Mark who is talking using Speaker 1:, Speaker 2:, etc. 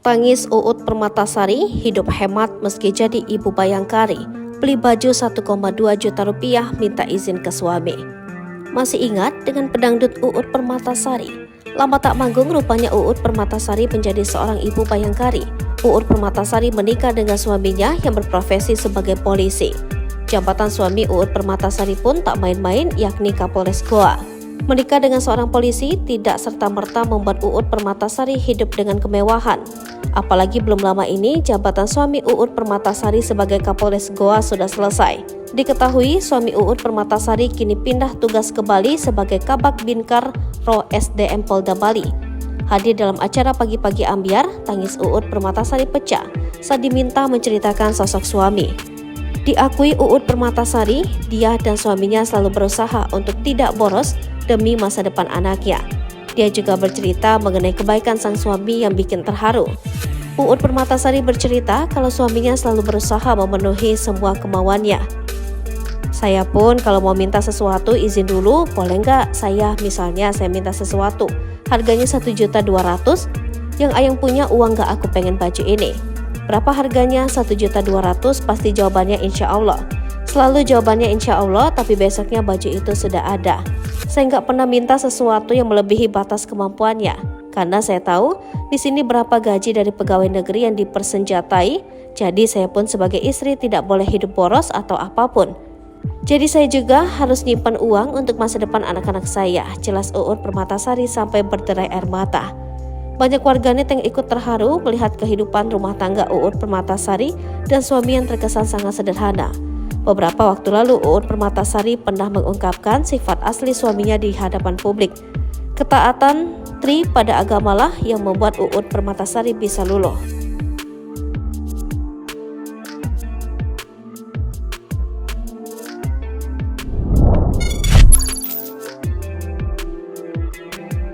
Speaker 1: Tangis Uut Permatasari, hidup hemat meski jadi ibu bayangkari. Beli baju 1,2 juta rupiah minta izin ke suami. Masih ingat dengan pedangdut Uut Permatasari? Lama tak manggung rupanya Uut Permatasari menjadi seorang ibu bayangkari. Uut Permatasari menikah dengan suaminya yang berprofesi sebagai polisi. Jabatan suami Uut Permatasari pun tak main-main, yakni Kapolres Goa. Menikah dengan seorang polisi tidak serta-merta membuat Uut Permatasari hidup dengan kemewahan. Apalagi belum lama ini jabatan suami Uut Permatasari sebagai Kapolres Goa sudah selesai. Diketahui suami Uut Permatasari kini pindah tugas ke Bali sebagai Kabak Binkar Ro SDM Polda Bali. Hadir dalam acara pagi-pagi ambiar, tangis Uut Permatasari pecah saat diminta menceritakan sosok suami. Diakui Uut Permatasari, dia dan suaminya selalu berusaha untuk tidak boros demi masa depan anaknya. Dia juga bercerita mengenai kebaikan sang suami yang bikin terharu. Uut Permatasari bercerita kalau suaminya selalu berusaha memenuhi semua kemauannya. Saya pun kalau mau minta sesuatu izin dulu, boleh nggak saya minta sesuatu harganya 1.200.000, yang ayang punya uang nggak aku pengen baju ini. Berapa harganya? 1.200.000, pasti jawabannya insya Allah. Selalu jawabannya insya Allah, tapi besoknya baju itu sudah ada. Saya nggak pernah minta sesuatu yang melebihi batas kemampuannya, karena saya tahu di sini berapa gaji dari pegawai negeri yang dipersenjatai. Jadi saya pun sebagai istri tidak boleh hidup boros atau apapun. Jadi saya juga harus nyimpan uang untuk masa depan anak-anak saya, jelas Uut Permatasari sampai berderai air mata. Banyak warganet yang ikut terharu melihat kehidupan rumah tangga Uut Permatasari dan suami yang terkesan sangat sederhana. Beberapa waktu lalu Uut Permatasari pernah mengungkapkan sifat asli suaminya di hadapan publik. Ketaatan Tri pada agamalah yang membuat Uut Permatasari bisa luluh.